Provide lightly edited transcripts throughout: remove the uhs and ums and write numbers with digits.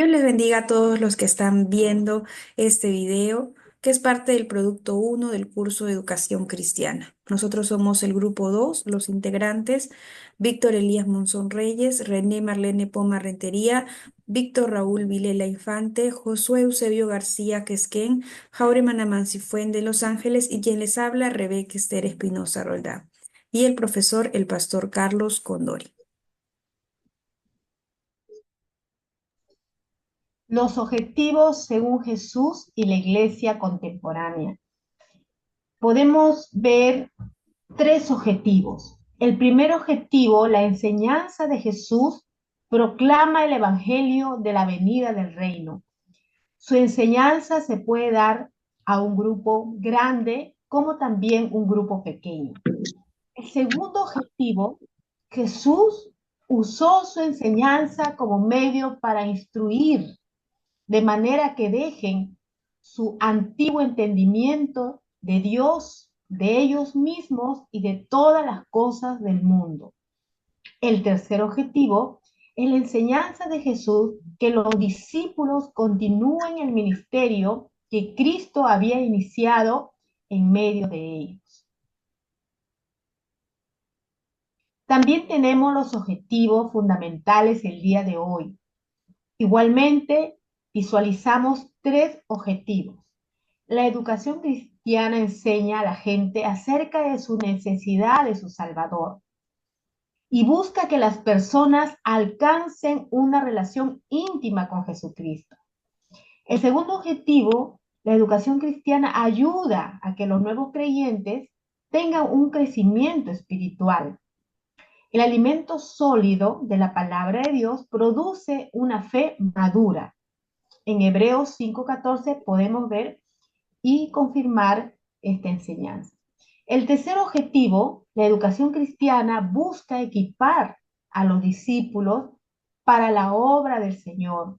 Dios les bendiga a todos los que están viendo este video, que es parte del producto uno del curso de Educación Cristiana. Nosotros somos el grupo 2, los integrantes, Víctor Elías Monzón Reyes, René Marlene Poma Rentería, Víctor Raúl Vilela Infante, Josué Eusebio García Quesquén, Jaureman Amancifuen de Los Ángeles y quien les habla, Rebeca Esther Espinosa Roldán. Y el profesor, el pastor Carlos Condori. Los objetivos según Jesús y la iglesia contemporánea. Podemos ver tres objetivos. El primer objetivo, la enseñanza de Jesús, proclama el evangelio de la venida del reino. Su enseñanza se puede dar a un grupo grande como también un grupo pequeño. El segundo objetivo, Jesús usó su enseñanza como medio para instruir de manera que dejen su antiguo entendimiento de Dios, de ellos mismos y de todas las cosas del mundo. El tercer objetivo es la enseñanza de Jesús, que los discípulos continúen el ministerio que Cristo había iniciado en medio de ellos. También tenemos los objetivos fundamentales el día de hoy. Igualmente, visualizamos tres objetivos. La educación cristiana enseña a la gente acerca de su necesidad de su Salvador y busca que las personas alcancen una relación íntima con Jesucristo. El segundo objetivo, la educación cristiana ayuda a que los nuevos creyentes tengan un crecimiento espiritual. El alimento sólido de la palabra de Dios produce una fe madura. En Hebreos 5:14 podemos ver y confirmar esta enseñanza. El tercer objetivo, la educación cristiana busca equipar a los discípulos para la obra del Señor,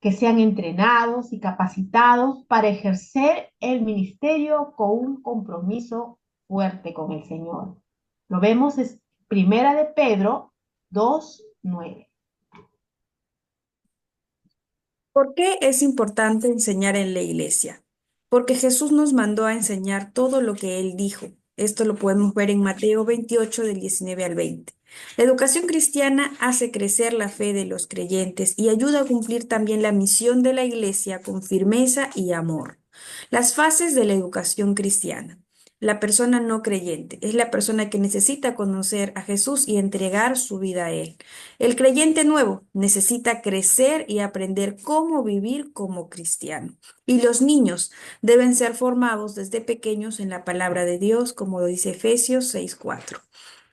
que sean entrenados y capacitados para ejercer el ministerio con un compromiso fuerte con el Señor. Lo vemos en Primera de Pedro 2:9. ¿Por qué es importante enseñar en la iglesia? Porque Jesús nos mandó a enseñar todo lo que Él dijo. Esto lo podemos ver en Mateo 28, del 19 al 20. La educación cristiana hace crecer la fe de los creyentes y ayuda a cumplir también la misión de la iglesia con firmeza y amor. Las fases de la educación cristiana. La persona no creyente es la persona que necesita conocer a Jesús y entregar su vida a Él. El creyente nuevo necesita crecer y aprender cómo vivir como cristiano. Y los niños deben ser formados desde pequeños en la palabra de Dios, como lo dice Efesios 6:4.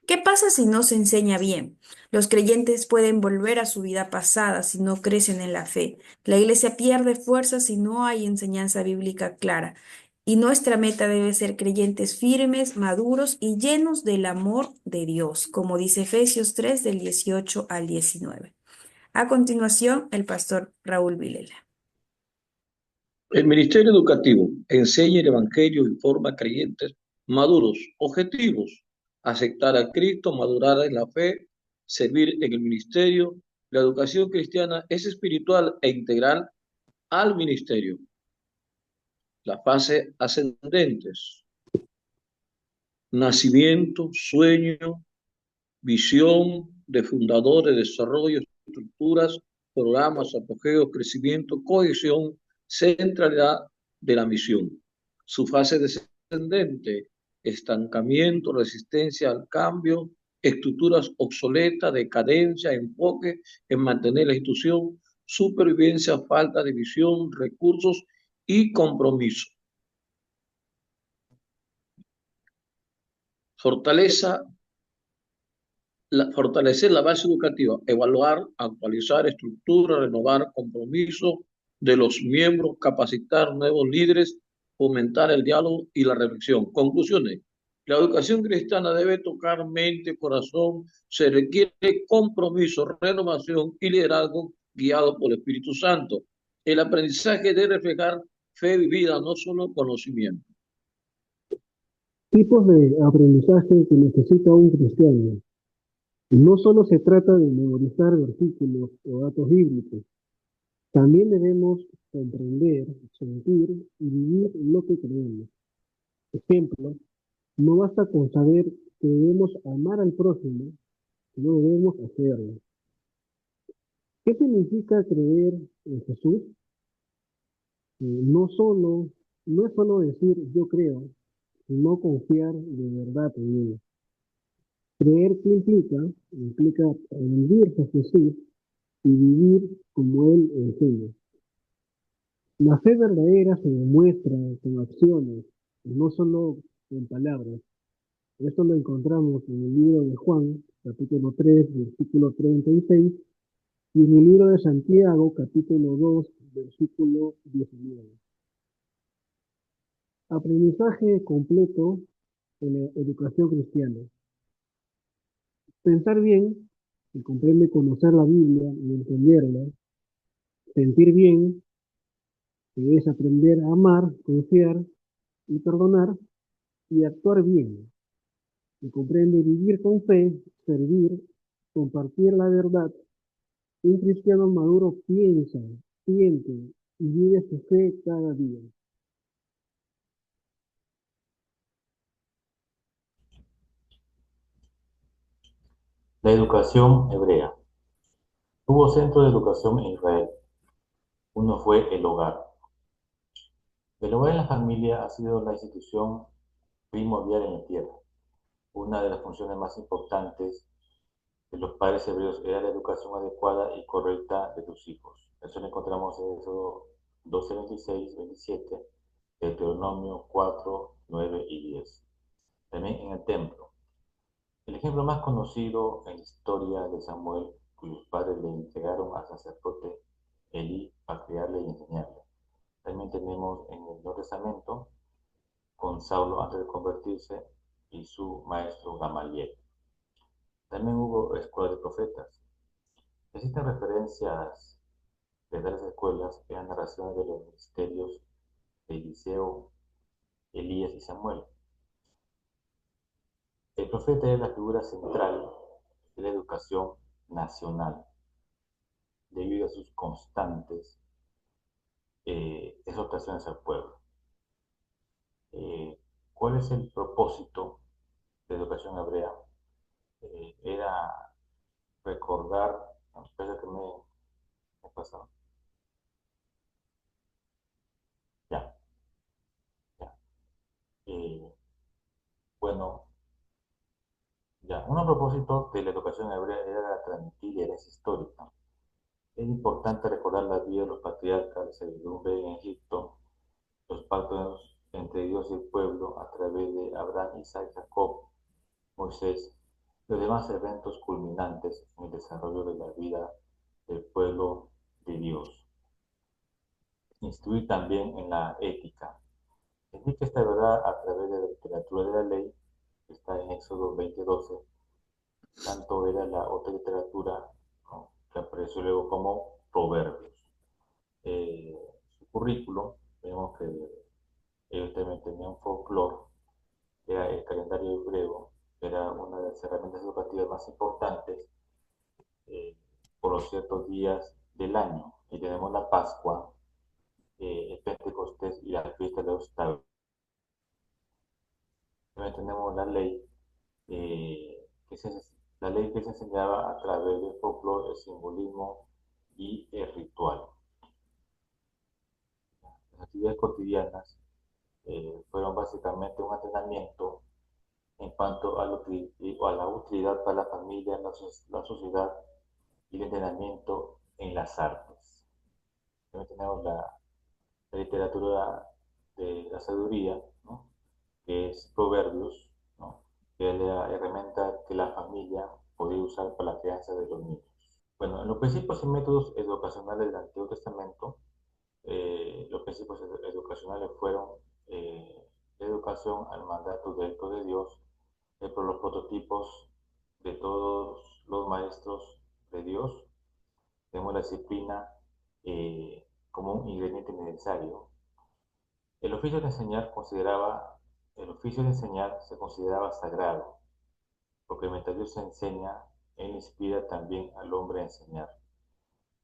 ¿Qué pasa si no se enseña bien? Los creyentes pueden volver a su vida pasada si no crecen en la fe. La iglesia pierde fuerza si no hay enseñanza bíblica clara. Y nuestra meta debe ser creyentes firmes, maduros y llenos del amor de Dios, como dice Efesios 3 del 18 al 19. A continuación, el pastor Raúl Vilela. El ministerio educativo enseña el evangelio y forma a creyentes maduros, objetivos, aceptar a Cristo, madurar en la fe, servir en el ministerio. La educación cristiana es espiritual e integral al ministerio. Las fases ascendentes: nacimiento, sueño, visión de fundadores, desarrollo, estructuras, programas, apogeo, crecimiento, cohesión, centralidad de la misión. Su fase descendente: estancamiento, resistencia al cambio, estructuras obsoletas, decadencia, enfoque en mantener la institución, supervivencia, falta de visión, recursos y compromiso. Fortalecer la base educativa, evaluar, actualizar, estructura, renovar compromiso de los miembros, capacitar nuevos líderes, fomentar el diálogo y la reflexión. Conclusiones: la educación cristiana debe tocar mente, corazón, se requiere compromiso, renovación y liderazgo guiado por el Espíritu Santo. El aprendizaje debe reflejar fe vivida, no solo conocimiento. Tipos de aprendizaje que necesita un cristiano. No solo se trata de memorizar versículos o datos bíblicos, También debemos comprender, sentir y vivir lo que creemos. Ejemplo, no basta con saber que debemos amar al prójimo, no debemos hacerlo. ¿Qué significa creer en Jesús? No solo, no es solo decir yo creo, sino confiar de verdad en él. Creer qué implica, implica rendirse a Jesús y vivir como él enseña. La fe verdadera se demuestra con acciones, no solo con palabras. Esto lo encontramos en el libro de Juan, capítulo 3, versículo 36, y en el libro de Santiago, capítulo 2, versículo 19. Aprendizaje completo en la educación cristiana. Pensar bien, que comprende conocer la Biblia y entenderla. Sentir bien, que es aprender a amar, confiar y perdonar. Y actuar bien, que comprende vivir con fe, servir, compartir la verdad. Un cristiano maduro piensa, siente y vive su fe cada día. La educación hebrea. Hubo centro de educación en Israel. Uno fue el hogar. El hogar en la familia ha sido la institución primordial en la tierra. Una de las funciones más importantes de los padres hebreos era la educación adecuada y correcta de sus hijos. Eso lo encontramos en Éxodo 12, 26, 27, Deuteronomio 4, 9 y 10. También en el templo. El ejemplo más conocido en la historia de Samuel, cuyos padres le entregaron al sacerdote Elí para criarle y enseñarle. También tenemos en el Nuevo Testamento con Saulo antes de convertirse y su maestro Gamaliel. También hubo escuelas de profetas. Existen referencias de tales escuelas en las narraciones de los ministerios de Eliseo, Elías y Samuel. El profeta es la figura central de la educación nacional, debido a sus constantes exhortaciones al pueblo. ¿Cuál es el propósito de la educación hebrea? Era recordar, no, espera que me pasó, ya, ya. Eh, bueno, ya, un propósito de la educación hebrea era transmitir herencia histórica. Es importante recordar la vida de los patriarcas, la servidumbre en Egipto, los pactos entre Dios y el pueblo a través de Abraham, Isaac, Jacob, Moisés, los demás eventos culminantes en el desarrollo de la vida del pueblo de Dios. Instruir también en la ética. Indica esta verdad a través de la literatura de la ley, que está en Éxodo 20:12. Tanto era la otra literatura, ¿no?, que apareció luego como Proverbios. Su currículum, vemos que ellos también tenían folclore, era el calendario hebreo, era una de las herramientas educativas más importantes eh, por los ciertos días del año. Y tenemos la Pascua, el Pentecostés y la fiesta de los tabernáculos. También tenemos la ley, que se, la ley que se enseñaba a través del folclore, el simbolismo y el ritual. Las actividades cotidianas fueron básicamente un entrenamiento en cuanto a la utilidad para la familia, la sociedad y el entrenamiento en las artes. También tenemos la literatura de la sabiduría, ¿no?, que es Proverbios, ¿no?, que es la herramienta que la familia podía usar para la crianza de los niños. Bueno, en los principios y métodos educacionales del Antiguo Testamento, los principios educacionales fueron la educación al mandato directo de Dios, por los prototipos de todos los maestros de Dios. Tenemos la disciplina como un ingrediente necesario. El oficio de enseñar el oficio de enseñar se consideraba sagrado, porque mientras Dios enseña, Él inspira también al hombre a enseñar.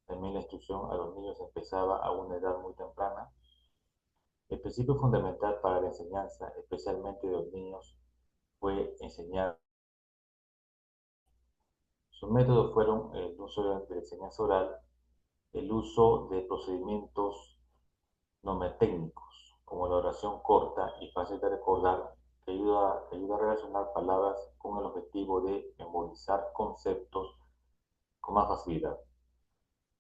También la instrucción a los niños empezaba a una edad muy temprana. El principio fundamental para la enseñanza, especialmente de los niños, fue enseñar. Sus métodos fueron el uso de la enseñanza oral, el uso de procedimientos nomotécnicos, como la oración corta y fácil de recordar, que ayuda a relacionar palabras con el objetivo de memorizar conceptos con más facilidad.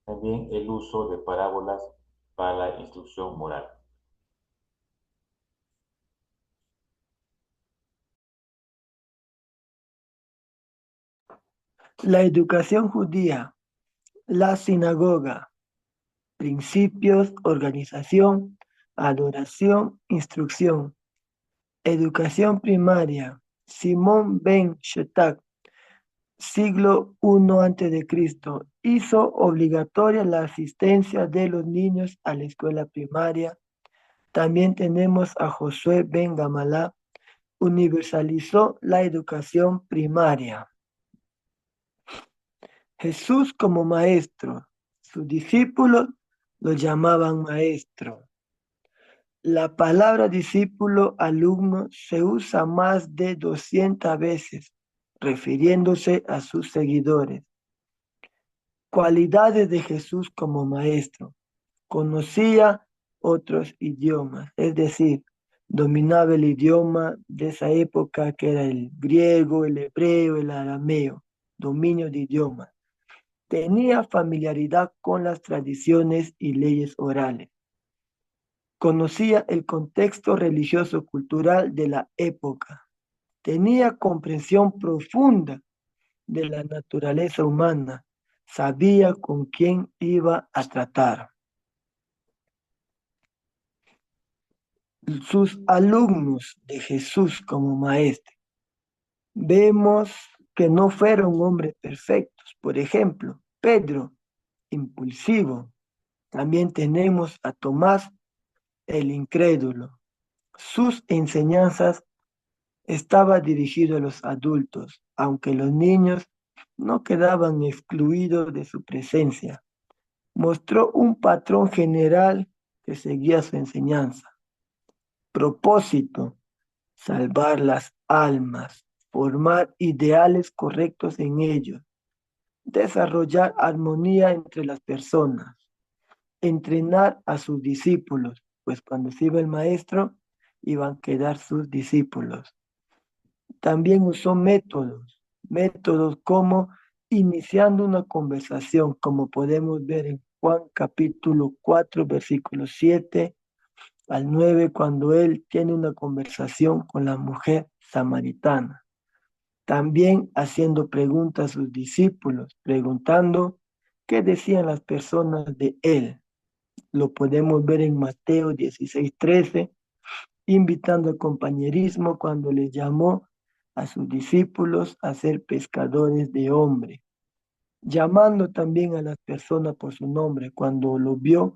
También el uso de parábolas para la instrucción moral. La educación judía, la sinagoga, principios, organización, adoración, instrucción. Educación primaria, Simón ben Shetak, siglo I a.C., hizo obligatoria la asistencia de los niños a la escuela primaria. También tenemos a Josué ben Gamalá, universalizó la educación primaria. Jesús como maestro, sus discípulos lo llamaban maestro. La palabra discípulo, alumno, se usa más de 200 veces, refiriéndose a sus seguidores. Cualidades de Jesús como maestro. Conocía otros idiomas, es decir, dominaba el idioma de esa época que era el griego, el hebreo, el arameo, dominio de idiomas. Tenía familiaridad con las tradiciones y leyes orales. Conocía el contexto religioso-cultural de la época. Tenía comprensión profunda de la naturaleza humana. Sabía con quién iba a tratar. Sus alumnos de Jesús como maestro. Vemos que no fueron hombres perfectos. Por ejemplo, Pedro, impulsivo. También tenemos a Tomás, el incrédulo. Sus enseñanzas estaban dirigidas a los adultos, aunque los niños no quedaban excluidos de su presencia. Mostró un patrón general que seguía su enseñanza. Propósito: salvar las almas, formar ideales correctos en ellos, desarrollar armonía entre las personas, entrenar a sus discípulos, pues cuando se iba el maestro, iban a quedar sus discípulos. También usó métodos como iniciando una conversación, como podemos ver en Juan capítulo 4, versículos 7 al 9, cuando él tiene una conversación con la mujer samaritana. También haciendo preguntas a sus discípulos, preguntando qué decían las personas de él. Lo podemos ver en Mateo 16:13, invitando al compañerismo cuando les llamó a sus discípulos a ser pescadores de hombres, llamando también a las personas por su nombre. Cuando lo vio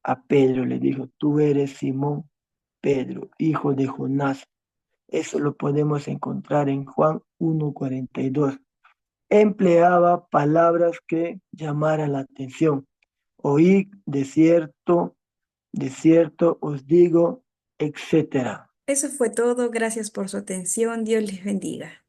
a Pedro, le dijo: tú eres Simón Pedro, hijo de Jonás. Eso lo podemos encontrar en Juan 1:42. Empleaba palabras que llamaran la atención. Oíd, de cierto os digo, etcétera. Eso fue todo. Gracias por su atención. Dios les bendiga.